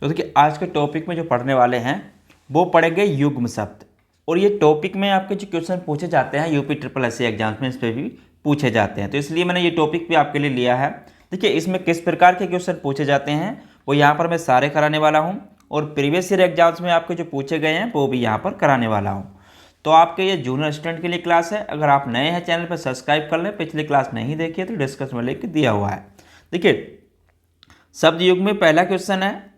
तो देखिए आज के टॉपिक में जो पढ़ने वाले हैं वो पढ़ेंगे युग्म शब्द। और ये टॉपिक में आपके जो क्वेश्चन पूछे जाते हैं यूपी ट्रिपल एससी एग्जाम्स में इस पर भी पूछे जाते हैं, तो इसलिए मैंने ये टॉपिक भी आपके लिए लिया है। देखिए इसमें किस प्रकार के क्वेश्चन पूछे जाते हैं वो यहाँ पर मैं सारे कराने वाला हूँ, और प्रीवियस ईयर एग्जाम्स में आपके जो पूछे गए हैं वो भी यहाँ पर कराने वाला हूँ। तो आपके ये जूनियर स्टूडेंट के लिए क्लास है। अगर आप नए हैं चैनल पर सब्सक्राइब कर लें, पिछली क्लास नहीं देखी है तो डिस्कशन में लिख दिया हुआ है। देखिए शब्द युग में पहला क्वेश्चन है,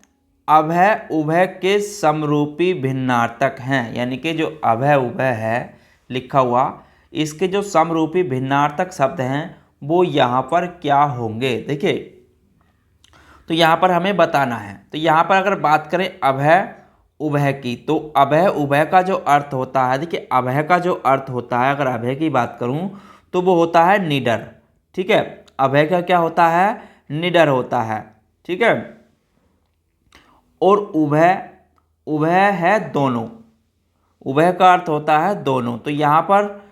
अभय उभय के समरूपी भिन्नार्थक हैं, यानी कि जो अभय उभय है लिखा हुआ, इसके जो समरूपी भिन्नार्थक शब्द हैं वो यहाँ पर क्या होंगे। देखिए तो यहाँ पर हमें बताना है। तो यहाँ पर अगर बात करें अभय उभय की, तो अभय उभय का जो अर्थ होता है, देखिए अभय का जो अर्थ होता है, अगर अभय की बात करूँ तो वो होता है निडर। ठीक है, अभय का क्या होता है, निडर होता है। ठीक है, और उभय उभय है दोनों, उभय का अर्थ होता है दोनों। तो यहाँ पर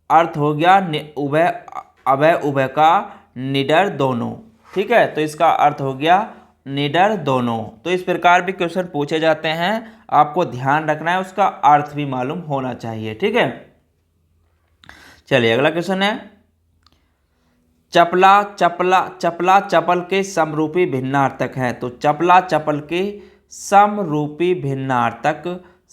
अर्थ हो गया उभय, अभय उभय का निडर दोनों। ठीक है, तो इसका अर्थ हो गया निडर दोनों। तो इस प्रकार भी क्वेश्चन पूछे जाते हैं, आपको ध्यान रखना है, उसका अर्थ भी मालूम होना चाहिए। ठीक है, चलिए अगला क्वेश्चन है, चपला चपला चपला चपल के समरूपी भिन्नार्थक हैं। तो चपला चपल के समरूपी भिन्नार्थक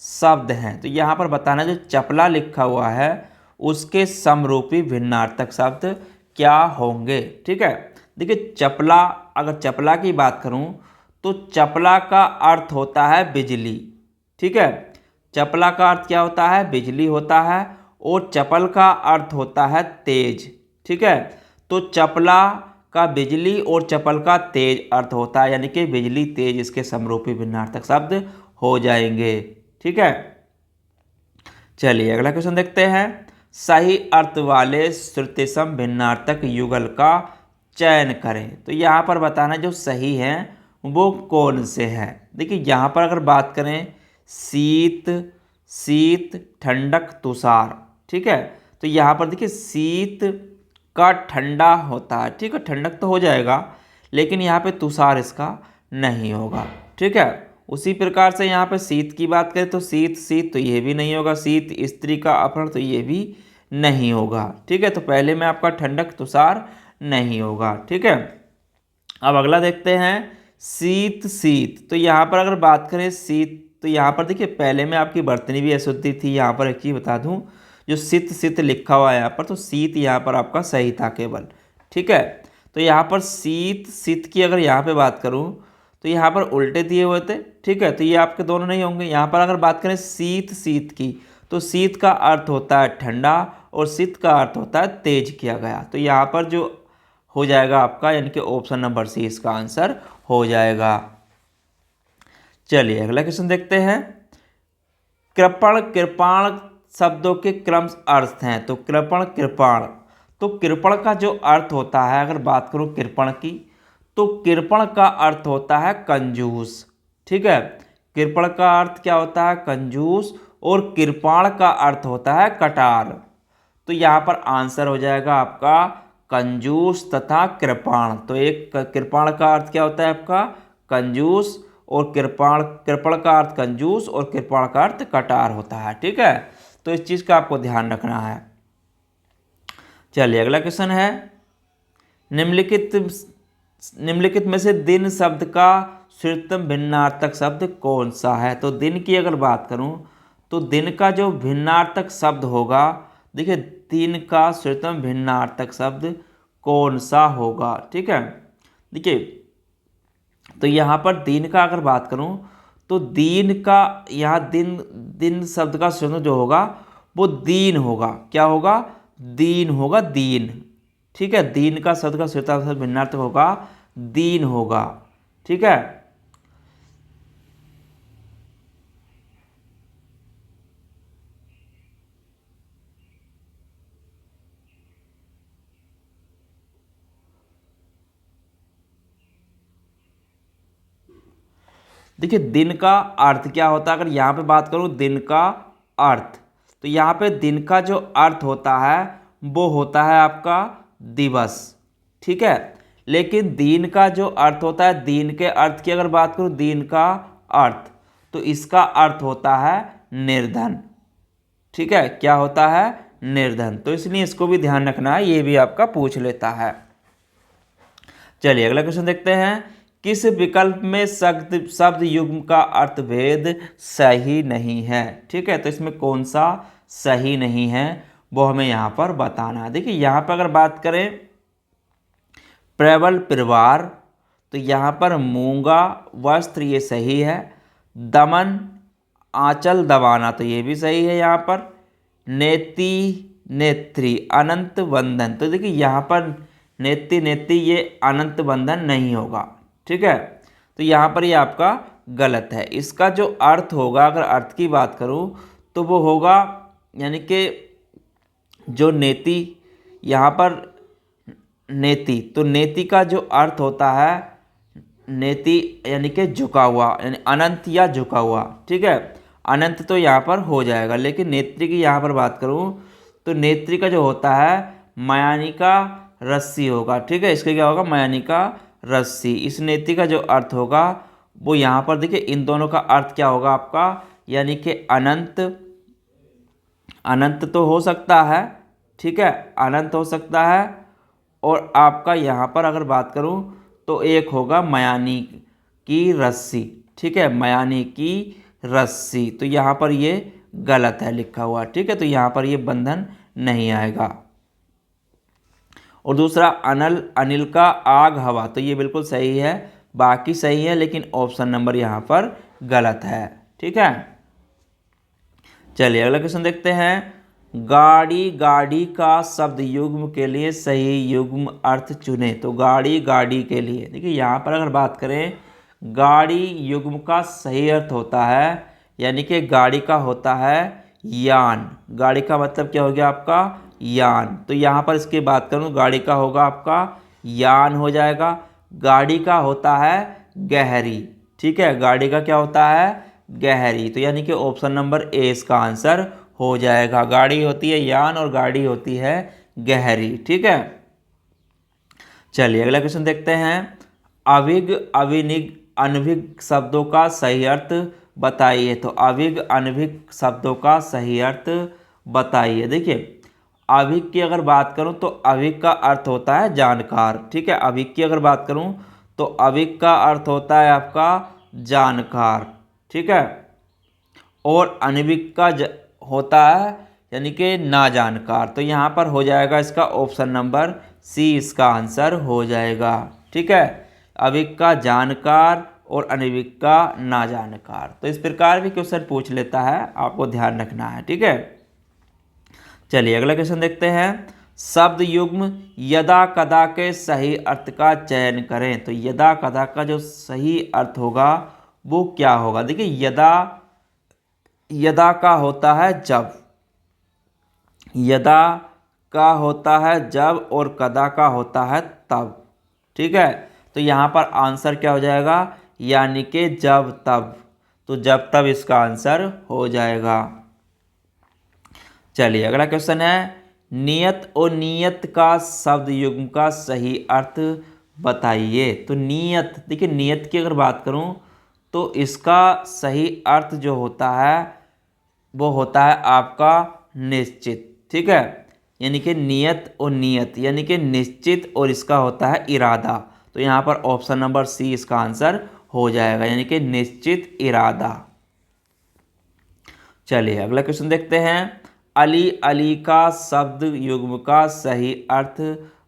शब्द हैं। तो यहाँ पर बताना जो चपला लिखा हुआ है उसके समरूपी भिन्नार्थक शब्द क्या होंगे। ठीक है, देखिए चपला, अगर चपला की बात करूँ तो चपला का अर्थ होता है बिजली। ठीक है, चपला का अर्थ क्या होता है, बिजली होता है, और चपल का अर्थ होता है तेज। ठीक है, तो चपला का बिजली और चपल का तेज अर्थ होता है, यानी कि बिजली तेज इसके समरूपी भिन्नार्थक शब्द हो जाएंगे। ठीक है, चलिए अगला क्वेश्चन देखते हैं, सही अर्थ वाले श्रुतिसम भिन्नार्थक युगल का चयन करें। तो यहाँ पर बताना जो सही है वो कौन से हैं। देखिए यहाँ पर अगर बात करें शीत, शीत, ठंडक, तुषार। ठीक है, तो यहाँ पर देखिए शीत का ठंडा होता है। ठीक है, ठंडक तो हो जाएगा, लेकिन यहाँ पे तुषार इसका नहीं होगा। ठीक है, उसी प्रकार से यहाँ पे शीत की बात करें तो शीत, शीत तो ये भी नहीं होगा, शीत स्त्री का अपहरण तो ये भी नहीं होगा। ठीक है, तो पहले में आपका ठंडक, तुषार नहीं होगा। ठीक है, अब अगला देखते हैं शीत, शीत। तो यहाँ पर अगर बात करें शीत, तो यहाँ पर देखिए पहले में आपकी वर्तनी भी अशुद्धि थी। यहाँ पर एक चीज़ बता दूँ, जो सित सित लिखा हुआ है यहाँ पर, तो शीत यहाँ पर आपका सही था केवल। ठीक है, तो यहाँ पर शीत, शीत की अगर यहाँ पे बात करूँ तो यहाँ पर उल्टे दिए हुए थे। ठीक है, तो ये आपके दोनों नहीं होंगे। यहाँ पर अगर बात करें शीत, शीत की, तो शीत का अर्थ होता है ठंडा और शीत का अर्थ होता है तेज किया गया। तो यहाँ पर जो हो जाएगा आपका, यानी कि ऑप्शन नंबर सी इसका आंसर हो जाएगा। चलिए अगला क्वेश्चन देखते हैं, कृपण कृपाण शब्दों के क्रम अर्थ हैं। तो कृपण कृपाण, तो कृपण का जो अर्थ होता है, अगर बात करूं कृपण की, तो कृपण का अर्थ होता है कंजूस। ठीक है, कृपण का अर्थ क्या होता है, कंजूस, और कृपाण का अर्थ होता है कटार। तो यहाँ पर आंसर हो जाएगा आपका कंजूस तथा कृपाण। तो एक कृपाण का अर्थ क्या होता है आपका कंजूस, और कृपाण, कृपण का अर्थ कंजूस और कृपाण का अर्थ कटार होता है। ठीक है, तो इस चीज़ का आपको ध्यान रखना है। चलिए अगला क्वेश्चन है, निम्नलिखित में से दिन शब्द का श्रुतम भिन्नार्थक शब्द कौन सा है। तो दिन की अगर बात करूं तो दिन का जो भिन्नार्थक शब्द होगा, देखिए दिन का श्रुतम भिन्नार्थक शब्द कौन सा होगा। ठीक है, देखिए तो यहाँ पर दिन का अगर बात करूं तो दीन का, यहाँ दिन, दिन शब्द का श्रुतम जो होगा वो दीन होगा। क्या होगा, दीन होगा, दीन। ठीक है, दीन का शब्द का श्रुतम भिन्नार्थक होगा दीन होगा। ठीक है, देखिए दिन का अर्थ क्या होता है, अगर यहाँ पे बात करूँ दिन का अर्थ, तो यहाँ पे दिन का जो अर्थ होता है वो होता है आपका दिवस। ठीक है, लेकिन दीन का जो अर्थ होता है, दीन के अर्थ की अगर बात करूँ, दीन का अर्थ, तो इसका अर्थ होता है निर्धन। ठीक है, क्या होता है? निर्धन। तो इसलिए इसको भी ध्यान रखना है, ये भी आपका पूछ लेता है। चलिए अगला क्वेश्चन देखते हैं। किस विकल्प में शब्द युग्म का अर्थभेद सही नहीं है? ठीक है, तो इसमें कौन सा सही नहीं है वो हमें यहाँ पर बताना है। देखिए यहाँ पर अगर बात करें प्रबल परिवार, तो यहाँ पर मूंगा वस्त्र ये सही है। दमन आंचल दबाना, तो ये भी सही है। यहाँ पर नेति नेत्री अनंत बंधन, तो देखिए यहाँ पर नेति नेति ये अनंत बंधन नहीं होगा। ठीक है, तो यहाँ पर ये आपका गलत है। इसका जो अर्थ होगा, अगर अर्थ की बात करूँ तो वो होगा यानी कि जो नेति, यहाँ पर नेति, तो नेति का जो अर्थ होता है नेति यानी कि झुका हुआ, यानी अनंत या झुका हुआ। ठीक है, अनंत तो यहाँ पर हो जाएगा, लेकिन नेत्री की यहाँ पर बात करूँ तो नेत्री का जो होता है मयानिका रस्सी होगा। ठीक है, इसके क्या होगा? मयानिका रस्सी। इस नेत्री का जो अर्थ होगा वो यहाँ पर देखिए इन दोनों का अर्थ क्या होगा आपका, यानी कि अनंत, अनंत तो हो सकता है। ठीक है, अनंत हो सकता है। और आपका यहाँ पर अगर बात करूँ तो एक होगा मयानी की रस्सी। ठीक है, मयानी की रस्सी, तो यहाँ पर ये गलत है लिखा हुआ। ठीक है, तो यहाँ पर ये बंधन नहीं आएगा। और दूसरा अनिल का आग हवा, तो ये बिल्कुल सही है, बाकी सही है, लेकिन ऑप्शन नंबर यहाँ पर गलत है। ठीक है, चलिए अगला क्वेश्चन देखते हैं। गाड़ी गाड़ी का शब्द युग्म के लिए सही युग्म अर्थ चुने, तो गाड़ी गाड़ी के लिए देखिए यहाँ पर अगर बात करें गाड़ी युग्म का सही अर्थ होता है, यानी कि गाड़ी का होता है यान। गाड़ी का मतलब क्या हो गया आपका? यान। तो यहाँ पर इसकी बात करूँ गाड़ी का होगा आपका यान हो जाएगा। गाड़ी का होता है गहरी। ठीक है, गाड़ी का क्या होता है? गहरी। तो यानी कि ऑप्शन नंबर ए इसका आंसर हो जाएगा। गाड़ी होती है यान और गाड़ी होती है गहरी। ठीक है, चलिए अगला क्वेश्चन देखते हैं। अभिग अभिनिग अनभिग शब्दों का सही अर्थ बताइए, तो अभिग अनभिग शब्दों का सही अर्थ बताइए। देखिए अभिग की अगर बात करूं तो अभिग का अर्थ होता है जानकार। ठीक है, अभिग की अगर बात करूं तो अभिग का अर्थ होता है आपका जानकार। ठीक है, और अनभिग का होता है यानी कि ना जानकार। तो यहाँ पर हो जाएगा इसका ऑप्शन नंबर सी इसका आंसर हो जाएगा। ठीक है, अभिग का जानकार और अनभिग का ना जानकार। तो इस प्रकार भी क्वेश्चन पूछ लेता है, आपको ध्यान रखना है। ठीक है, चलिए अगला क्वेश्चन देखते हैं। शब्द युग्म यदा कदा के सही अर्थ का चयन करें, तो यदा कदा का जो सही अर्थ होगा वो क्या होगा? देखिए यदा, यदा का होता है जब, यदा का होता है जब, और कदा का होता है तब। ठीक है, तो यहाँ पर आंसर क्या हो जाएगा? यानी कि जब तब। तो जब तब इसका आंसर हो जाएगा। चलिए अगला क्वेश्चन है। नियत और नियत का शब्द युग्म का सही अर्थ बताइए, तो नियत, देखिए नियत की अगर बात करूं तो इसका सही अर्थ जो होता है वो होता है आपका निश्चित। ठीक है, यानी कि नियत और नियत यानी कि निश्चित, और इसका होता है इरादा। तो यहाँ पर ऑप्शन नंबर सी इसका आंसर हो जाएगा, यानी कि निश्चित इरादा। चलिए अगला क्वेश्चन देखते हैं। अली अली का शब्द युग्म का सही अर्थ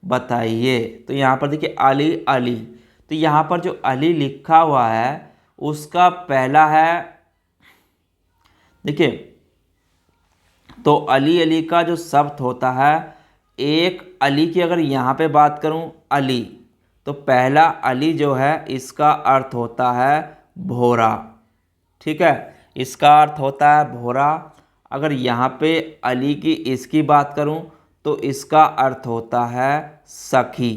बताइए, तो यहाँ पर देखिए अली अली, तो यहाँ पर जो अली लिखा हुआ है उसका पहला है, देखिए तो अली अली का जो शब्द होता है, एक अली की अगर यहाँ पे बात करूँ अली, तो पहला अली जो है इसका अर्थ होता है भोरा। ठीक है, इसका अर्थ होता है भोरा। अगर यहाँ पे अली की इसकी बात करूँ तो इसका अर्थ होता है सखी।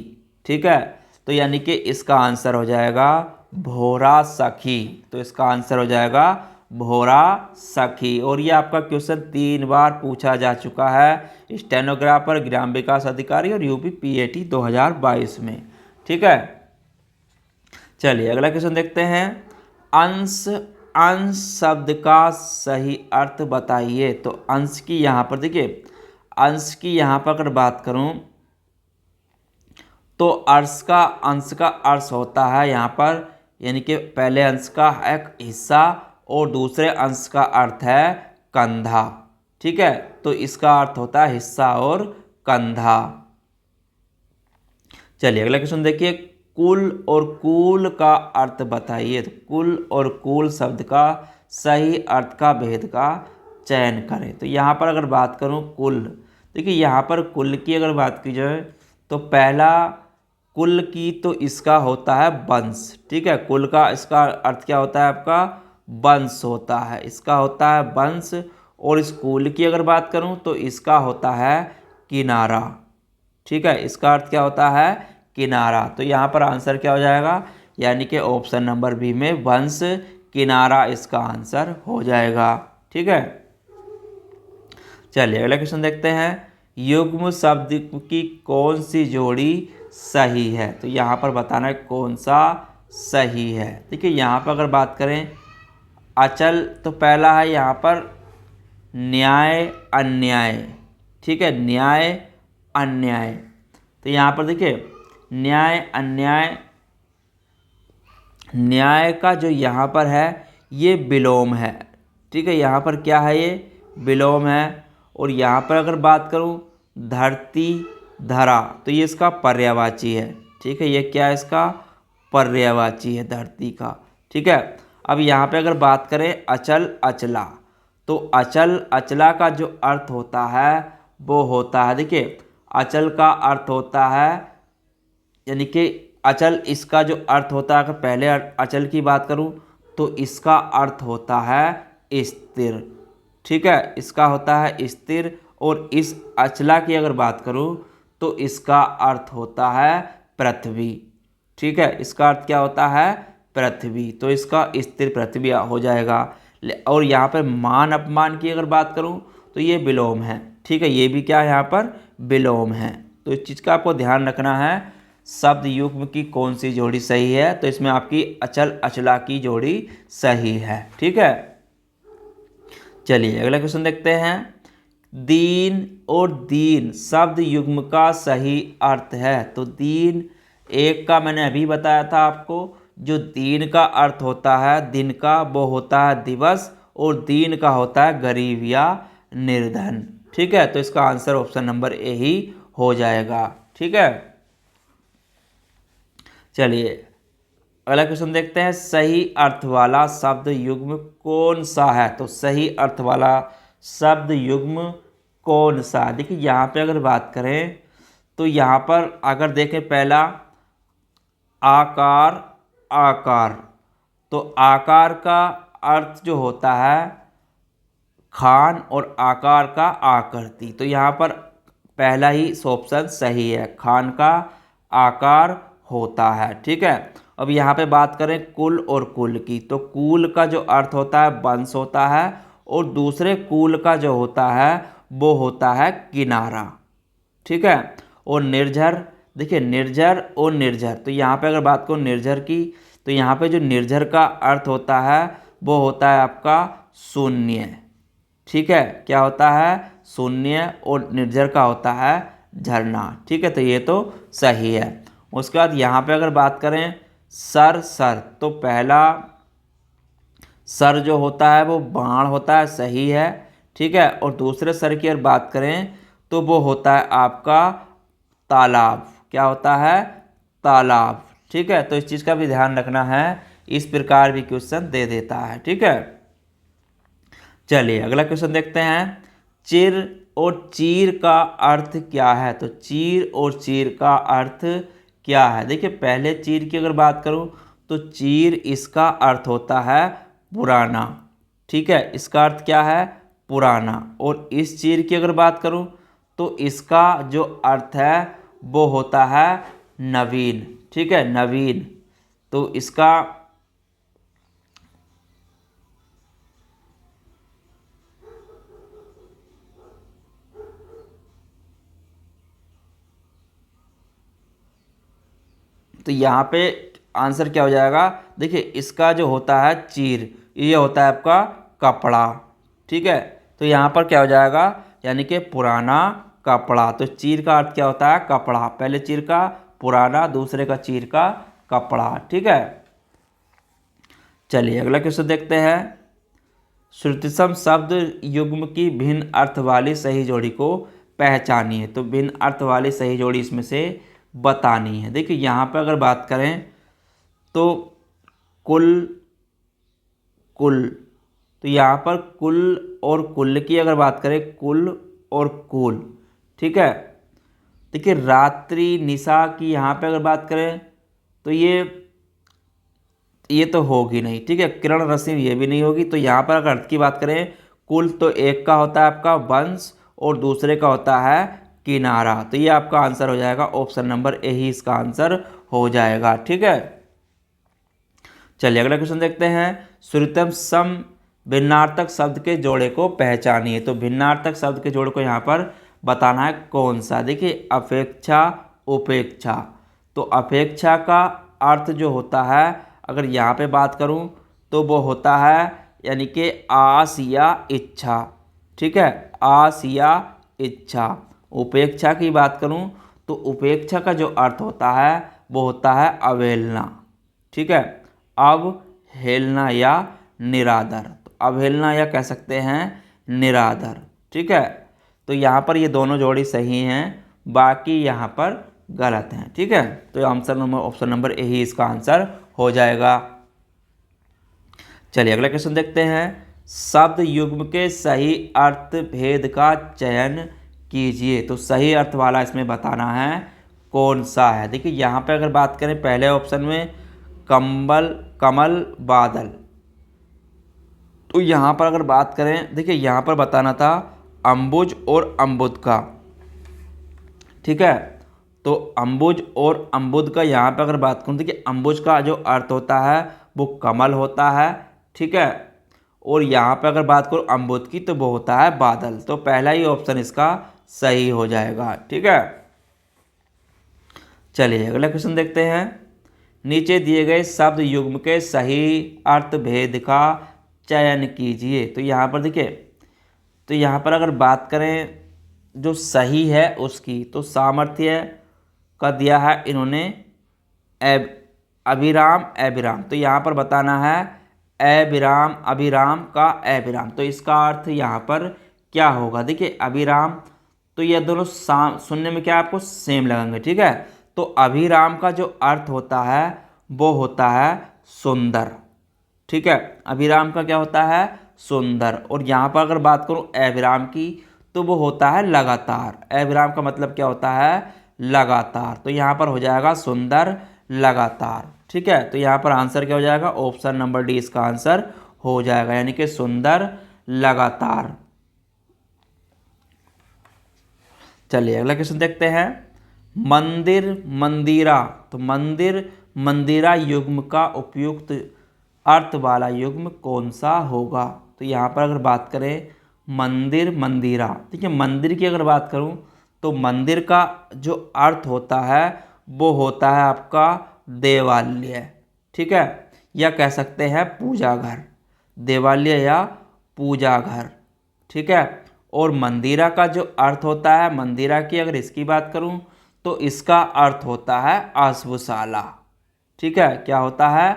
ठीक है, तो यानी कि इसका आंसर हो जाएगा भोरा सखी। तो इसका आंसर हो जाएगा भोरा सखी। और ये आपका क्वेश्चन 3 बार पूछा जा चुका है, स्टेनोग्राफर, ग्राम विकास अधिकारी और यूपी पीएटी 2022 में। ठीक है, चलिए अगला क्वेश्चन देखते हैं। अंश अंश शब्द का सही अर्थ बताइए। तो अंश की यहाँ पर देखिए, अंश की यहाँ पर अगर बात करूँ तो अंश का अर्थ होता है यहाँ पर, यानी कि पहले अंश का एक हिस्सा और दूसरे अंश का अर्थ है कंधा। ठीक है, तो इसका अर्थ होता है हिस्सा और कंधा। चलिए अगला क्वेश्चन देखिए, कुल और कूल का अर्थ बताइए। तो कुल और कूल शब्द का सही अर्थ का भेद का चयन करें। तो यहाँ पर अगर बात करूँ कुल, देखिए यहाँ पर कुल की अगर बात की जाए तो पहला कुल की तो इसका होता है वंश। ठीक है, कुल का इसका अर्थ क्या होता है आपका, वंश होता है, इसका होता है वंश। और इस कुल की अगर बात करूँ तो इसका होता है किनारा। ठीक है, इसका अर्थ क्या होता है, किनारा। तो यहाँ पर आंसर क्या हो जाएगा, यानी कि ऑप्शन नंबर बी में वंश किनारा इसका आंसर हो जाएगा। ठीक है, चलिए अगला क्वेश्चन देखते हैं, युग्म शब्द की कौन सी जोड़ी सही है। तो यहाँ पर बताना है कौन सा सही है। देखिए यहाँ पर अगर बात करें अचल, तो पहला है यहाँ पर न्याय अन्याय। ठीक है, न्याय अन्याय। तो यहाँ पर देखिए न्याय अन्याय, न्याय का जो यहाँ पर है ये विलोम है। ठीक है, यहाँ पर क्या है, ये विलोम है। और यहाँ पर अगर बात करूँ धरती धरा, तो ये इसका पर्यायवाची है। ठीक है, ये क्या है, इसका पर्यायवाची है धरती का। ठीक है, अब यहाँ पे अगर बात करें अचल अचला, तो अचल अचला का जो अर्थ होता है वो होता है, देखिए अचल का अर्थ होता है, यानी कि अचल, इसका जो अर्थ होता है, अगर पहले अचल की बात करूं तो इसका अर्थ होता है स्थिर। ठीक है, इसका होता है स्थिर। और इस अचला की अगर बात करूं तो इसका अर्थ होता है पृथ्वी। ठीक है, इसका अर्थ क्या होता है, पृथ्वी। तो इसका स्थिर पृथ्वी हो जाएगा। और यहाँ पर मान अपमान की अगर बात करूं तो ये विलोम है। ठीक है, ये भी क्या है, यहाँ पर विलोम है। तो इस चीज़ का आपको ध्यान रखना है, शब्द युग्म की कौन सी जोड़ी सही है। तो इसमें आपकी अचल अचला की जोड़ी सही है। ठीक है, चलिए अगला क्वेश्चन देखते हैं, दीन और दीन शब्द युग्म का सही अर्थ है। तो दीन एक का मैंने अभी बताया था आपको, जो दीन का अर्थ होता है दिन का वो होता है दिवस, और दीन का होता है गरीब या निर्धन। ठीक है, तो इसका आंसर ऑप्शन नंबर ए ही हो जाएगा। ठीक है, चलिए अगला क्वेश्चन देखते हैं, सही अर्थ वाला शब्द युग्म कौन सा है। तो सही अर्थ वाला शब्द युग्म कौन सा है। देखिए यहाँ पे अगर बात करें तो यहाँ पर अगर देखें पहला आकार आकार, तो आकार का अर्थ जो होता है खान और आकार का आकृति। तो यहाँ पर पहला ही ऑप्शन सही है, खान का आकार होता है। ठीक है, अब यहाँ पे बात करें कुल और कुल की, तो कुल का जो अर्थ होता है वंश होता है, और दूसरे कुल का जो होता है वो होता है किनारा। ठीक है, और निर्झर, देखिए निर्झर और निर्झर, तो यहाँ पे अगर बात करूँ निर्झर की, तो यहाँ पे जो निर्झर का अर्थ होता है वो होता है आपका शून्य। ठीक है, क्या होता है, शून्य। और निर्झर का होता है झरना। ठीक है, तो ये तो सही है। उसके बाद यहाँ पे अगर बात करें सर सर, तो पहला सर जो होता है वो बाण होता है, सही है। ठीक है, और दूसरे सर की अगर बात करें तो वो होता है आपका तालाब। क्या होता है, तालाब। ठीक है, तो इस चीज़ का भी ध्यान रखना है, इस प्रकार भी क्वेश्चन दे देता है। ठीक है, चलिए अगला क्वेश्चन देखते हैं, चिर और चीर का अर्थ क्या है। तो चीर और चीर का अर्थ क्या है। देखिए पहले चीर की अगर बात करूं तो चीर इसका अर्थ होता है पुराना। ठीक है, इसका अर्थ क्या है, पुराना। और इस चीर की अगर बात करूं तो इसका जो अर्थ है वो होता है नवीन। ठीक है, नवीन। तो इसका तो यहाँ पे आंसर क्या हो जाएगा, देखिए इसका जो होता है चीर, ये होता है आपका कपड़ा। ठीक है, तो यहाँ पर क्या हो जाएगा, यानी कि पुराना कपड़ा। तो चीर का अर्थ क्या होता है, कपड़ा। पहले चीर का पुराना, दूसरे का चीर का कपड़ा। ठीक है, चलिए अगला क्वेश्चन देखते हैं। श्रुतिसम शब्द युग्म की भिन्न अर्थ वाली सही जोड़ी को पहचानिए। तो भिन्न अर्थ वाली सही जोड़ी इसमें से बतानी है। देखिए यहाँ पर अगर बात करें तो कुल, कुल, तो यहाँ पर कुल और कुल की अगर बात करें, कुल और कुल। ठीक है, देखिए रात्रि निशा की यहाँ पे अगर बात करें तो ये तो होगी नहीं। ठीक है, किरण रश्मि ये भी नहीं होगी। तो यहाँ पर अगर अर्थ की बात करें, कुल तो एक का होता है आपका वंश और दूसरे का होता है किनारा। तो ये आपका आंसर हो जाएगा ऑप्शन नंबर ए ही इसका आंसर हो जाएगा। ठीक है, चलिए अगला क्वेश्चन देखते हैं। श्रुतिम सम भिन्नार्थक शब्द के जोड़े को पहचानिए। तो भिन्नार्थक शब्द के जोड़े को यहाँ पर बताना है कौन सा। देखिए अपेक्षा, उपेक्षा। तो अपेक्षा का अर्थ जो होता है, अगर यहाँ पे बात करूँ तो वो होता है यानी कि आस या इच्छा। ठीक है, आस या इच्छा। उपेक्षा की बात करूँ तो उपेक्षा का जो अर्थ होता है वो होता है अवहेलना। ठीक है, अवहेलना या निरादर। तो अवहेलना या कह सकते हैं निरादर। ठीक है, तो यहाँ पर ये दोनों जोड़ी सही हैं, बाकी यहाँ पर गलत हैं। ठीक है, तो answer number option number A ही इसका आंसर हो जाएगा। चलिए अगला क्वेश्चन देखते हैं। शब्द युग्म के सही अर्थ भेद का चयन कीजिए। तो सही अर्थ वाला इसमें बताना है कौन सा है। देखिए यहाँ पे अगर बात करें पहले ऑप्शन में कंबल, कमल, बादल। तो यहाँ पर अगर बात करें, देखिए यहाँ पर बताना था अम्बुज और अम्बुद का। ठीक है, तो अम्बुज और अम्बुद का यहाँ पर अगर बात करूँ, देखिए अम्बुज का जो अर्थ होता है वो कमल होता है। ठीक है, और यहाँ पे अगर बात करूँ अम्बुद की तो वो होता है बादल। तो पहला ही ऑप्शन इसका सही हो जाएगा। ठीक है, चलिए अगला क्वेश्चन देखते हैं। नीचे दिए गए शब्द युग्म के सही अर्थ भेद का चयन कीजिए। तो यहाँ पर देखिए, तो यहाँ पर अगर बात करें जो सही है उसकी, तो सामर्थ्य का दिया है इन्होंने अभिराम, अभिराम। तो यहाँ पर बताना है अभिराम, अभिराम का अभिराम। तो इसका अर्थ यहाँ पर क्या होगा। देखिए अभिराम, तो ये दोनों सुनने में क्या आपको सेम लगेंगे। ठीक है, तो अभिराम का जो अर्थ होता है वो होता है सुंदर। ठीक है, अभिराम का क्या होता है, सुंदर। और यहाँ पर अगर बात करूँ अभिराम की तो वो होता है लगातार। अभिराम का मतलब क्या होता है, लगातार। तो यहाँ पर हो जाएगा सुंदर, लगातार। ठीक है, तो यहाँ पर आंसर क्या हो जाएगा, ऑप्शन नंबर डी इसका आंसर हो जाएगा, यानी कि सुंदर, लगातार। चलिए अगला क्वेश्चन देखते हैं। मंदिर, मंदिरा। तो मंदिर, मंदिरा युग्म का उपयुक्त अर्थ वाला युग्म कौन सा होगा। तो यहाँ पर अगर बात करें मंदिर, मंदिरा। देखिए मंदिर की अगर बात करूँ तो मंदिर का जो अर्थ होता है वो होता है आपका देवालय। ठीक है, या कह सकते हैं पूजा घर, देवालय या पूजा घर। ठीक है, और मंदिरा का जो अर्थ होता है, मंदिरा की अगर इसकी बात करूं तो इसका अर्थ होता है अश्वशाला। ठीक है, क्या होता है,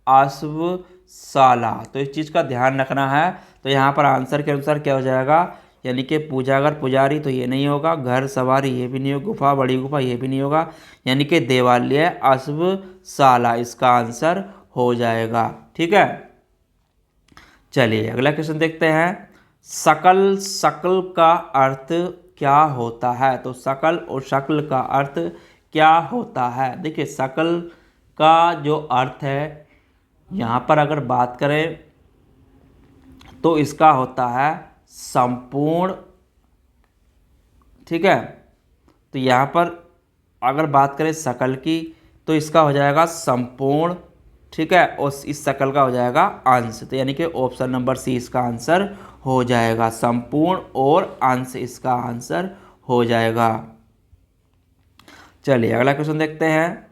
अश्वशाला। तो इस चीज़ का ध्यान रखना है। तो यहाँ पर आंसर के अनुसार क्या हो जाएगा, यानी कि पूजागर, पुजारी तो ये नहीं होगा, घर सवारी ये भी नहीं होगा, गुफा, बड़ी गुफा ये भी नहीं होगा, यानी कि देवालय, अश्वशाला इसका आंसर हो जाएगा। ठीक है, चलिए अगला क्वेश्चन देखते हैं। सकल, शकल का अर्थ क्या होता है। तो सकल और शक्ल का अर्थ क्या होता है। देखिए सकल का जो अर्थ है, यहाँ पर अगर बात करें तो इसका होता है संपूर्ण। ठीक है, तो यहाँ पर अगर बात करें सकल की तो इसका हो जाएगा संपूर्ण। ठीक है, और इस सकल का हो जाएगा अंश। तो यानी कि ऑप्शन नंबर सी इसका आंसर हो जाएगा, संपूर्ण और अंश इसका आंसर हो जाएगा। चलिए अगला क्वेश्चन देखते हैं।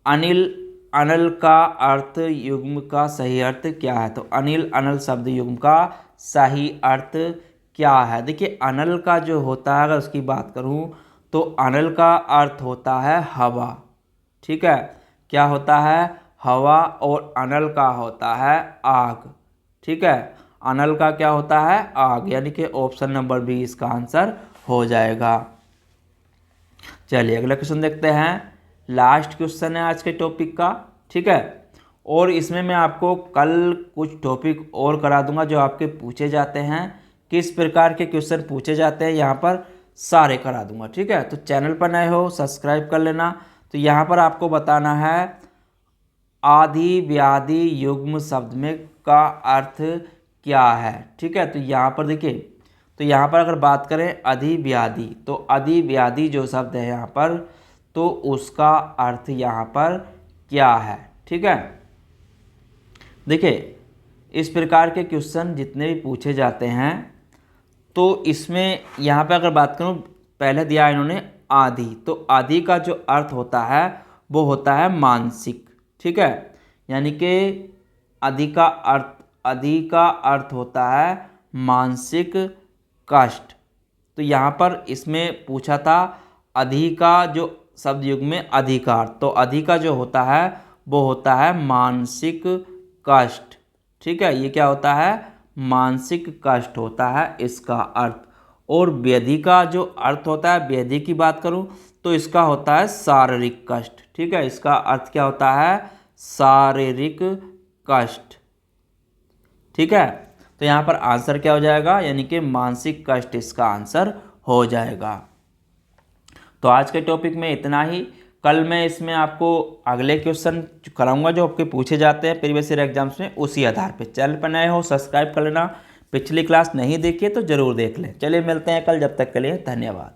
अनिल अनल का अर्थ युग्म का सही अर्थ क्या है? तो अनिल अनल शब्द युग्म का सही अर्थ क्या है? देखिए अनल का जो होता है, अगर उसकी बात करूं तो अनल का अर्थ होता है हवा। ठीक है, क्या होता है? हवा। और अनल का होता है आग। ठीक है, अनल का क्या होता है? आग, यानी कि ऑप्शन नंबर बी इसका आंसर हो जाएगा। चलिए अगला क्वेश्चन देखते हैं। लास्ट क्वेश्चन है आज के टॉपिक का। ठीक है, और इसमें मैं आपको कल कुछ टॉपिक और करा दूंगा जो आपके पूछे जाते हैं, किस प्रकार के क्वेश्चन पूछे जाते हैं यहाँ पर सारे करा दूंगा। ठीक है, तो चैनल पर नए हो सब्सक्राइब कर लेना। तो यहाँ पर आपको बताना है आदि व्याधि युग्म शब्द में का अर्थ क्या है। ठीक है, तो यहाँ पर देखिए, तो यहाँ पर अगर बात करें अधिव्याधि, तो अधिव्याधि जो शब्द है यहाँ पर, तो उसका अर्थ यहाँ पर क्या है। ठीक है, देखिए इस प्रकार के क्वेश्चन जितने भी पूछे जाते हैं, तो इसमें यहाँ पे अगर बात करूँ, पहले दिया इन्होंने आदि, तो आदि का जो अर्थ होता है वो होता है मानसिक। ठीक है, यानी कि आदि का अर्थ होता है मानसिक कष्ट। तो यहाँ पर इसमें पूछा था अधि का जो शब्द युग में अधिकार, तो अधि का जो होता है वो होता है मानसिक कष्ट। ठीक है, ये क्या होता है? मानसिक कष्ट होता है इसका अर्थ। और व्याधि का जो अर्थ होता है, व्याधि की बात करूं तो इसका होता है शारीरिक कष्ट। ठीक है, इसका अर्थ क्या होता है? शारीरिक कष्ट। ठीक है, तो यहाँ पर आंसर क्या हो जाएगा? यानी कि मानसिक कष्ट इसका आंसर हो जाएगा। तो आज के टॉपिक में इतना ही। कल मैं इसमें आपको अगले क्वेश्चन कराऊंगा जो आपके पूछे जाते हैं प्रीवियस ईयर एग्जाम्स में, उसी आधार पे। चैनल पर नए हो सब्सक्राइब कर लेना। पिछली क्लास नहीं देखी है तो ज़रूर देख लें। चलिए मिलते हैं कल, जब तक के लिए धन्यवाद।